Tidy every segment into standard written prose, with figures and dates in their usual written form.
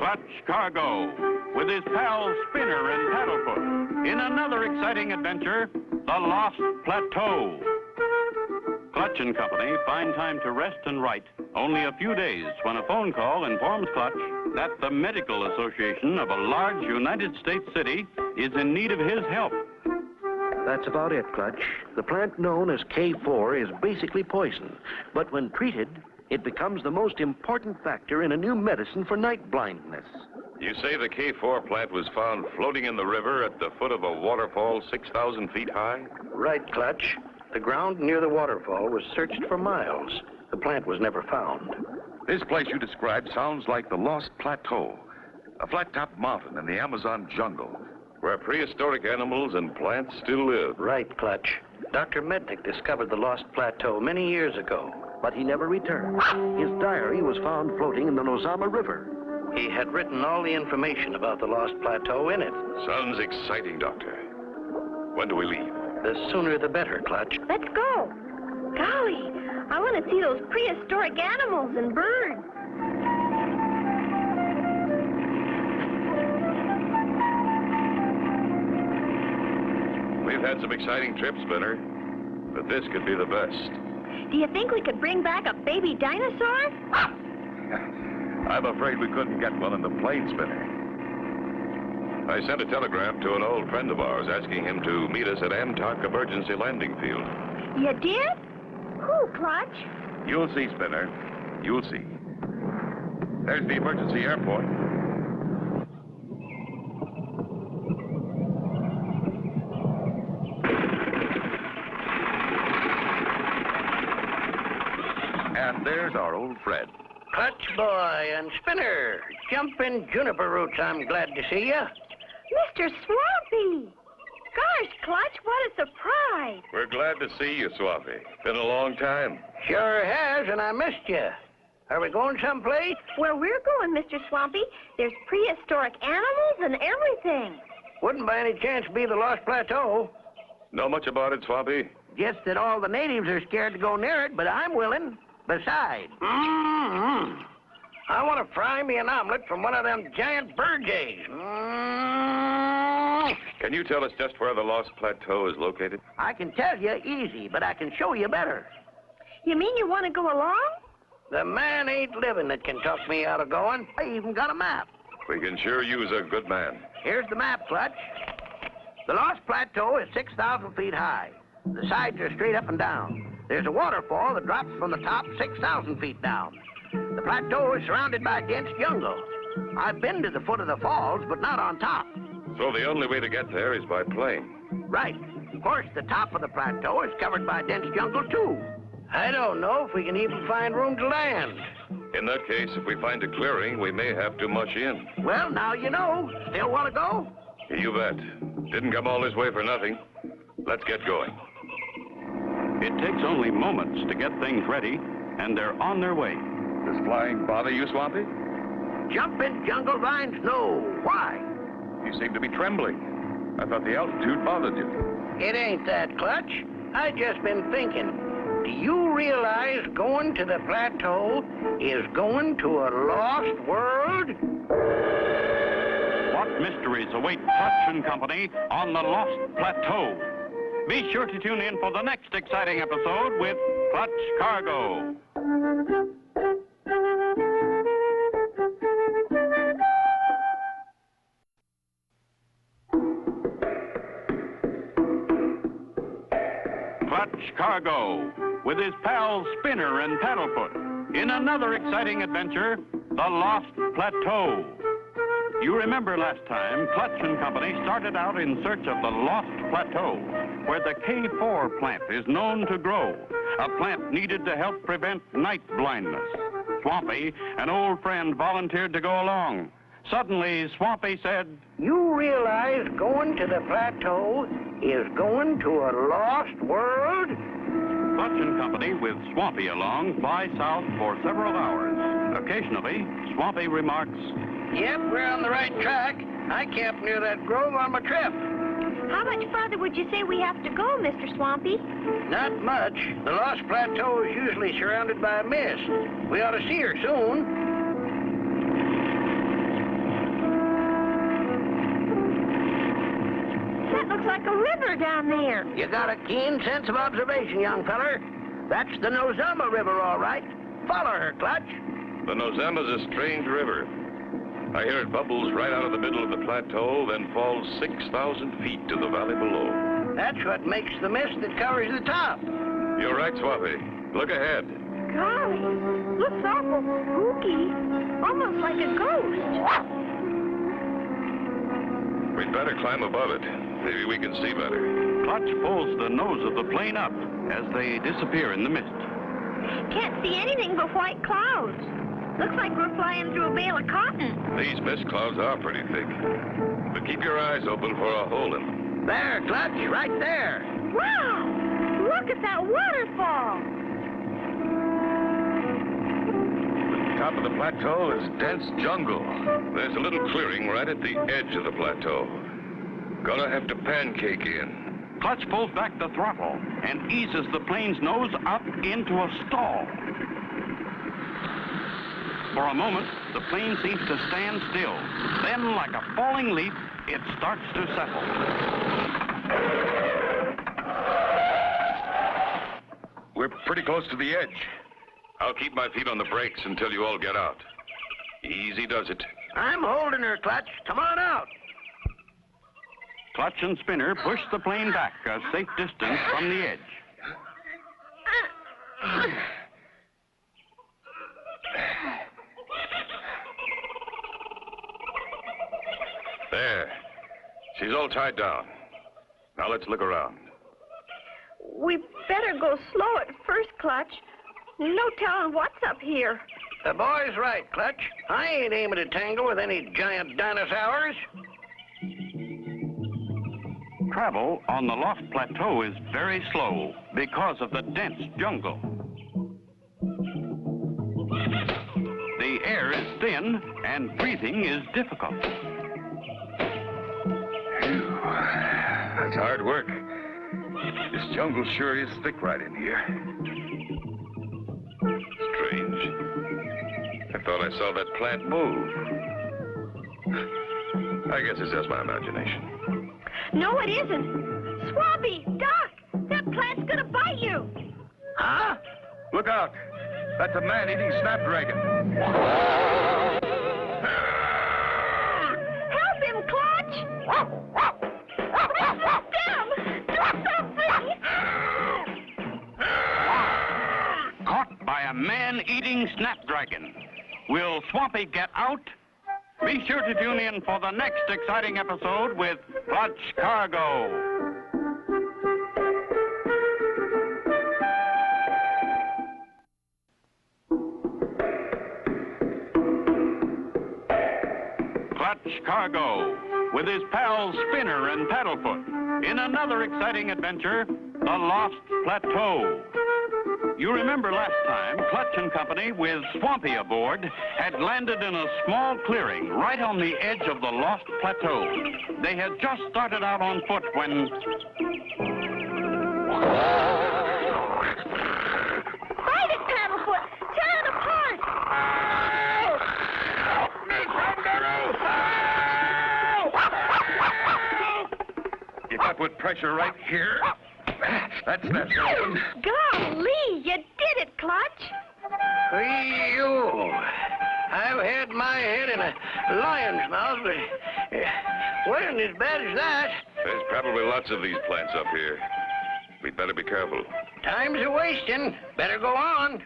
Clutch Cargo with his pals Spinner and Paddlefoot in another exciting adventure, The Lost Plateau. Clutch and Company find time to rest and write only a few days when a phone call informs Clutch that the Medical Association of a large United States city is in need of his help. That's about it, Clutch. The plant known as K4 is basically poison, but when treated, it becomes the most important factor in a new medicine for night blindness. You say the K4 plant was found floating in the river at the foot of a waterfall 6,000 feet high? Right, Clutch. The ground near the waterfall was searched for miles. The plant was never found. This place you described sounds like the Lost Plateau, a flat-top mountain in the Amazon jungle, where prehistoric animals and plants still live. Right, Clutch. Dr. Mednick discovered the Lost Plateau many years ago, but he never returned. His diary was found floating in the Nozama River. He had written all the information about the Lost Plateau in it. Sounds exciting, Doctor. When do we leave? The sooner the better, Clutch. Let's go. Golly, I want to see those prehistoric animals and birds. We've had some exciting trips, Spinner, but this could be the best. Do you think we could bring back a baby dinosaur? I'm afraid we couldn't get one in the plane, Spinner. I sent a telegram to an old friend of ours asking him to meet us at Amtok Emergency Landing Field. You did? Who, Clutch? You'll see, Spinner. You'll see. There's the emergency airport. And there's our old Fred. Clutch boy and Spinner. Jumping juniper roots, I'm glad to see you. Mr. Swampy! Gosh, Clutch, what a surprise! We're glad to see you, Swampy. Been a long time. Sure has, and I missed you. Are we going someplace? Where we're going, Mr. Swampy, there's prehistoric animals and everything. Wouldn't by any chance be the Lost Plateau. Know much about it, Swampy? Just that all the natives are scared to go near it, but I'm willing. Besides, I want to fry me an omelet from one of them giant bird eggs. Can you tell us just where the Lost Plateau is located? I can tell you easy, but I can show you better. You mean you want to go along? The man ain't living that can talk me out of going. I even got a map. We can sure use a good man. Here's the map, Clutch. The Lost Plateau is 6,000 feet high. The sides are straight up and down. There's a waterfall that drops from the top 6,000 feet down. The plateau is surrounded by dense jungle. I've been to the foot of the falls, but not on top. So the only way to get there is by plane. Right. Of course, the top of the plateau is covered by dense jungle, too. I don't know if we can even find room to land. In that case, if we find a clearing, we may have to mush in. Well, now you know. Still want to go? You bet. Didn't come all this way for nothing. Let's get going. It takes only moments to get things ready, and they're on their way. Does flying bother you, Swampy? Jumping jungle vines? No. Why? You seem to be trembling. I thought the altitude bothered you. It ain't that, Clutch. I just been thinking. Do you realize going to the plateau is going to a lost world? What mysteries await Clutch and Company on the Lost Plateau? Be sure to tune in for the next exciting episode with Clutch Cargo. Clutch Cargo with his pals Spinner and Paddlefoot in another exciting adventure, The Lost Plateau. You remember last time, Clutch and Company started out in search of the Lost Plateau, where the K4 plant is known to grow, a plant needed to help prevent night blindness. Swampy, an old friend, volunteered to go along. Suddenly, Swampy said, You realize going to the plateau is going to a lost world? Clutch and Company, with Swampy along, fly south for several hours. Occasionally, Swampy remarks, Yep, we're on the right track. I camped near that grove on my trip. How much farther would you say we have to go, Mr. Swampy? Not much. The Lost Plateau is usually surrounded by mist. We ought to see her soon. That looks like a river down there. You got a keen sense of observation, young feller. That's the Nozama River, all right. Follow her, Clutch. The Nozama's a strange river. I hear it bubbles right out of the middle of the plateau, then falls 6,000 feet to the valley below. That's what makes the mist that covers the top. You're right, Swampy. Look ahead. Golly, looks awful spooky. Almost like a ghost. We'd better climb above it. Maybe we can see better. Clutch pulls the nose of the plane up as they disappear in the mist. Can't see anything but white clouds. Looks like we're flying through a bale of cotton. These mist clouds are pretty thick. But keep your eyes open for a hole in them. There, Clutch, right there. Wow! Look at that waterfall. The top of the plateau is dense jungle. There's a little clearing right at the edge of the plateau. Gonna have to pancake in. Clutch pulls back the throttle and eases the plane's nose up into a stall. For a moment, the plane seems to stand still. Then, like a falling leaf, it starts to settle. We're pretty close to the edge. I'll keep my feet on the brakes until you all get out. Easy does it. I'm holding her, Clutch. Come on out. Clutch and Spinner push the plane back a safe distance from the edge. There. She's all tied down. Now let's look around. We better go slow at first, Clutch. No telling what's up here. The boy's right, Clutch. I ain't aiming to tangle with any giant dinosaurs. Travel on the Lost Plateau is very slow because of the dense jungle. The air is thin and breathing is difficult. Phew. That's hard work. This jungle sure is thick right in here. Strange. I thought I saw that plant move. I guess it's just my imagination. No, it isn't. Swampy, Doc, that plant's gonna bite you. Huh? Look out. That's a man eating snapdragon. Help him, Clutch! Resist him! Do something! Caught by a man-eating snapdragon. Will Swampy get out? Be sure to tune in for the next exciting episode with Clutch Cargo. Clutch Cargo, with his pals Spinner and Paddlefoot, in another exciting adventure, The Lost Plateau. You remember last time, Clutch and Company, with Swampy aboard, had landed in a small clearing right on the edge of the Lost Plateau. They had just started out on foot when... Fight it, Paddlefoot! Tear it apart! If I put pressure right here, that's Snapdragon. Golly, you did it, Clutch! You. I've had my head in a lion's mouth, but it wasn't as bad as that. There's probably lots of these plants up here. We'd better be careful. Time's a wasting. Better go on.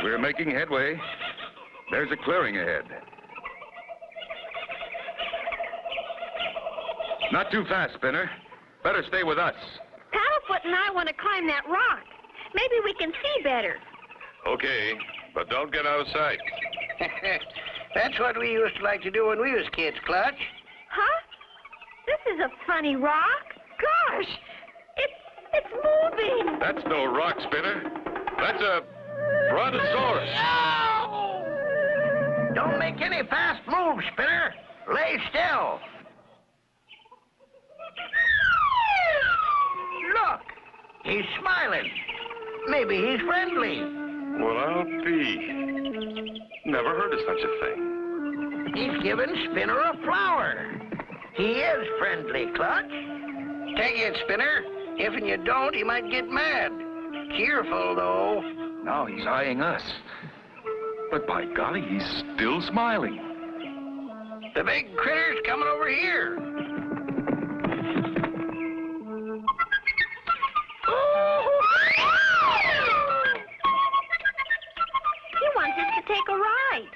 We're making headway. There's a clearing ahead. Not too fast, Spinner. Better stay with us. Paddlefoot and I want to climb that rock. Maybe we can see better. Okay, but don't get out of sight. That's what we used to like to do when we was kids, Clutch. Huh? This is a funny rock. Gosh, it's moving. That's no rock, Spinner. That's a brontosaurus. Don't make any fast moves, Spinner. Lay still. Look, he's smiling. Maybe he's friendly. Well, I'll be. Never heard of such a thing. He's giving Spinner a flower. He is friendly, Clutch. Take it, Spinner. If you don't, he might get mad. Cheerful, though. Now he's eyeing us. But by golly, he's still smiling. The big critter's coming over here. He wants us to take a ride.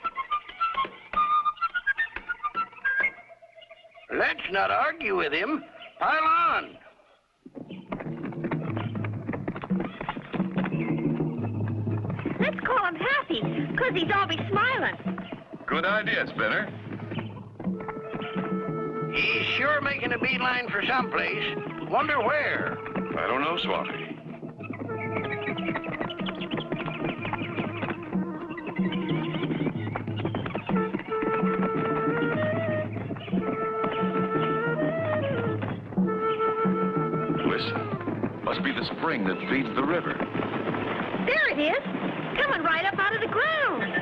Let's not argue with him. Pile on. Let's call him Happy, because he's always smiling. Good idea, Spinner. He's sure making a beeline for someplace. Wonder where? I don't know, Swampy. Listen, must be the spring that feeds the river. There it is, coming right up out of the ground.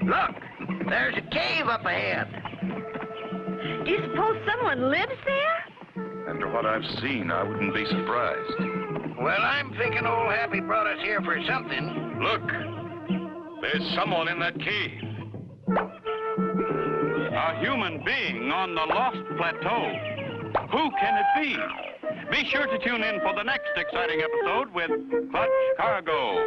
Look, there's a cave up ahead. Do you suppose someone lives there? After what I've seen, I wouldn't be surprised. Well, I'm thinking old Happy brought us here for something. Look, there's someone in that cave. A human being on the Lost Plateau. Who can it be? Be sure to tune in for the next exciting episode with Clutch Cargo.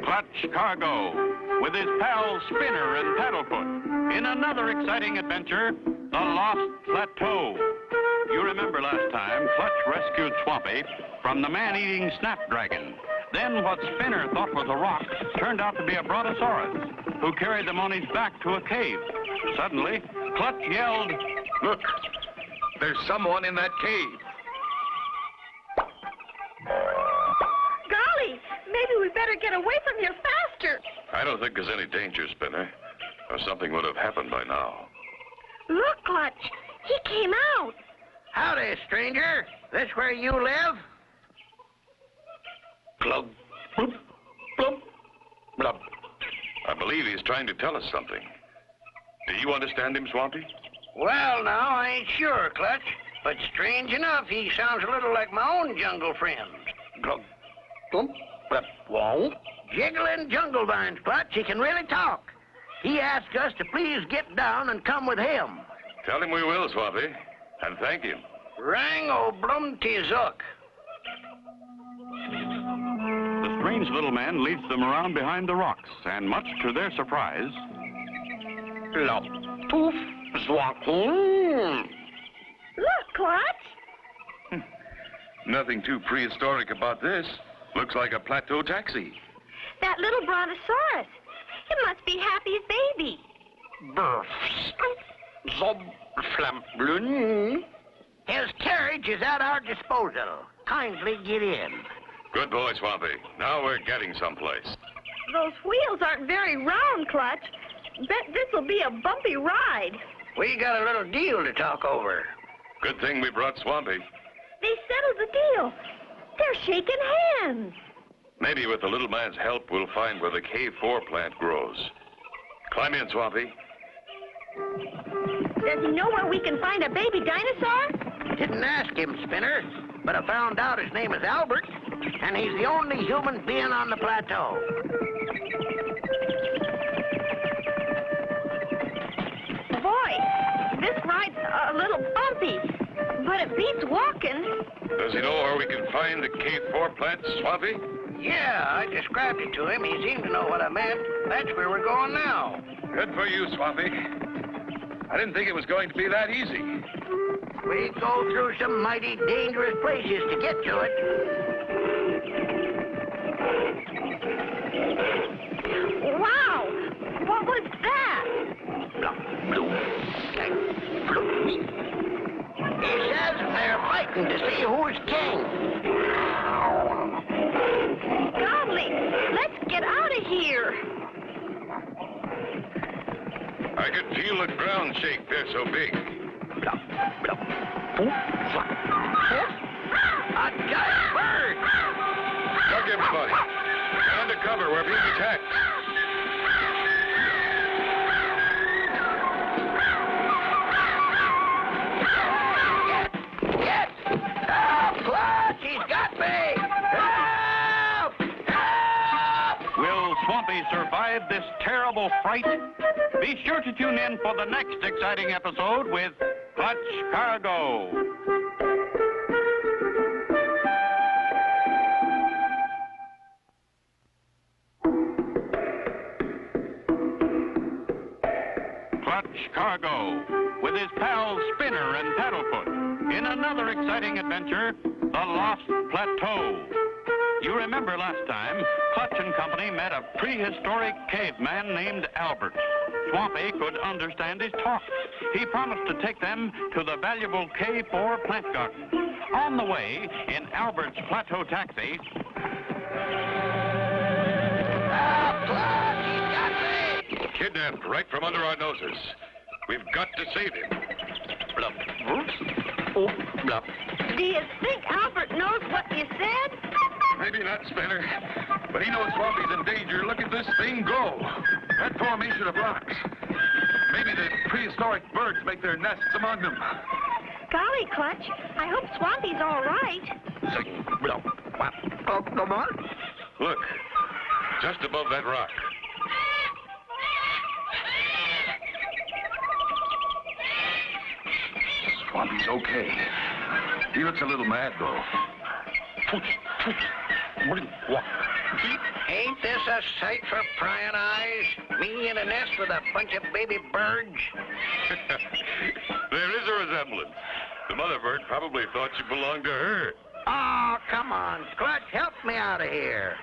Clutch Cargo, with his pals Spinner and Paddlefoot, in another exciting adventure, the Lost Plateau. You remember last time, Clutch rescued Swampy from the man-eating snapdragon. Then what Spinner thought was a rock turned out to be a brontosaurus, who carried them on his back to a cave. Suddenly, Clutch yelled, Look, there's someone in that cave. Golly, maybe we better get away from here faster. I don't think there's any danger, Spinner. Or something would have happened by now. Look, Clutch, he came out. Howdy, stranger. This where you live? Glug, bloop, blub, blub. I believe he's trying to tell us something. Do you understand him, Swampy? Well, now, I ain't sure, Clutch. But strange enough, he sounds a little like my own jungle friend. Glug, glump, blub, wow. Jiggling jungle vines, Clutch. He can really talk. He asked us to please get down and come with him. Tell him we will, Swampy. And thank him. Rang o blum tizuk. The strange little man leads them around behind the rocks, and much to their surprise, Lop, poof, zwak. Look, Clutch. Nothing too prehistoric about this. Looks like a plateau taxi. That little brontosaurus. It must be Happy's baby. Zob, flam, blun. His carriage is at our disposal. Kindly get in. Good boy, Swampy. Now we're getting someplace. Those wheels aren't very round, Clutch. Bet this'll be a bumpy ride. We got a little deal to talk over. Good thing we brought Swampy. They settled the deal. They're shaking hands. Maybe with the little man's help, we'll find where the K4 plant grows. Climb in, Swampy. Does he know where we can find a baby dinosaur? Didn't ask him, Spinner, but I found out his name is Albert, and he's the only human being on the plateau. Boy, this ride's a little bumpy, but it beats walking. Does he know where we can find the K4 plant, Swampy? Yeah, I described it to him. He seemed to know what I meant. That's where we're going now. Good for you, Swampy. I didn't think it was going to be that easy. We go through some mighty dangerous places to get to it. Wow! What was that? here. I could feel the ground shake. They're so big. A giant bird! Look, everybody. Get under cover. We're being attacked. Yes! Help, Clutch! He's got me! Help! Help! Will Swampy survive this terrible fright? Be sure to tune in for the next exciting episode with Clutch Cargo. Clutch Cargo, with his pals Spinner and Paddlefoot, in another exciting adventure, The Lost Plateau. You remember last time, Clutch and Company met a prehistoric caveman named Albert. Swampy could understand his talk. He promised to take them to the valuable K4 plant garden. On the way, in Albert's Plateau taxi... Help, Clutch! He's got me! Kidnapped right from under our noses. We've got to save him. Blup. Oh, blup. Do you think Albert knows what you said? Maybe not, Spinner. But he knows Swampy's in danger. Look at this thing go. That formation of rocks. Maybe the prehistoric birds make their nests among them. Golly, Clutch, I hope Swampy's all right. Oh, come on. Look, just above that rock. Swampy's okay. He looks a little mad, though. Ain't this a sight for prying eyes? Me in a nest with a bunch of baby birds? There is a resemblance. The mother bird probably thought you belonged to her. Oh, come on, Clutch, help me out of here.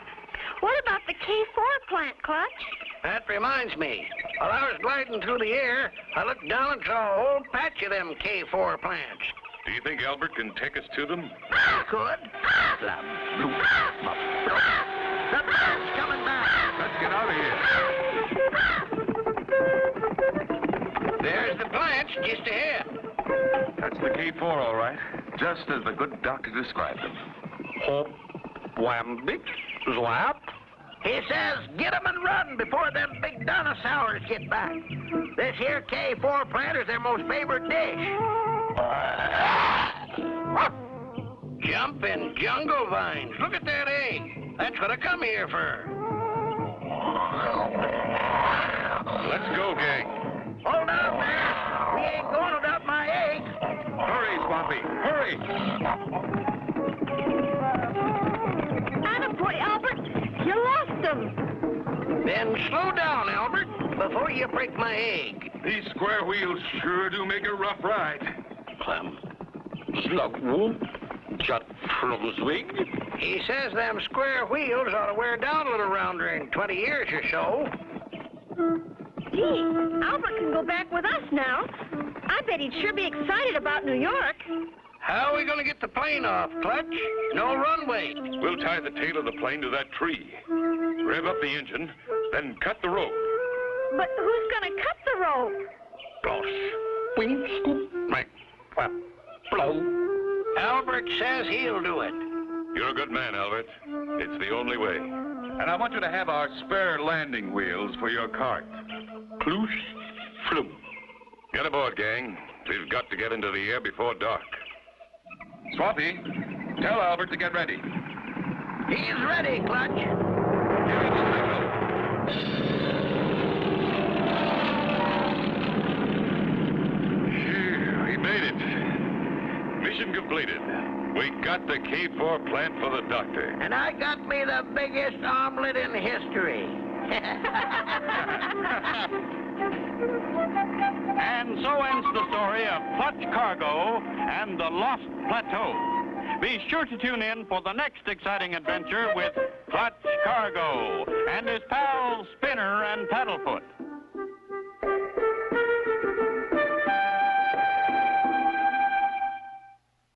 What about the K4 plant, Clutch? That reminds me. While I was gliding through the air, I looked down and saw a whole patch of them K4 plants. Do you think Albert can take us to them? I could. The bird's coming back. Let's get out of here. There's the plants just ahead. That's the K4, all right. Just as the good doctor described them. Hop, wham, big, slap. He says, get 'em and run before them big dinosaurs get back. This here K4 plant is their most favorite dish. Jumping jungle vines. Look at that egg. That's what I come here for. Let's go, gang. Hold on there. We ain't going without my egg. Hurry, Swampy, hurry. Attaboy, Albert. You lost them. Then slow down, Albert, before you break my egg. These square wheels sure do make a rough ride. He says them square wheels ought to wear down a little round during 20 years or so. Gee, Albert can go back with us now. I bet he'd sure be excited about New York. How are we going to get the plane off, Clutch? No runway. We'll tie the tail of the plane to that tree. Rev up the engine, then cut the rope. But who's going to cut the rope? Wing, scoop, right, flap, blow. Albert says he'll do it. You're a good man, Albert. It's the only way. And I want you to have our spare landing wheels for your cart. Ploosh, floop. Get aboard, gang. We've got to get into the air before dark. Swampy, tell Albert to get ready. He's ready, Clutch. Give the signal. Phew, he made it. Mission completed. We got the K4 plant for the doctor. And I got me the biggest omelet in history. And so ends the story of Clutch Cargo and the Lost Plateau. Be sure to tune in for the next exciting adventure with Clutch Cargo and his pals Spinner and Paddlefoot.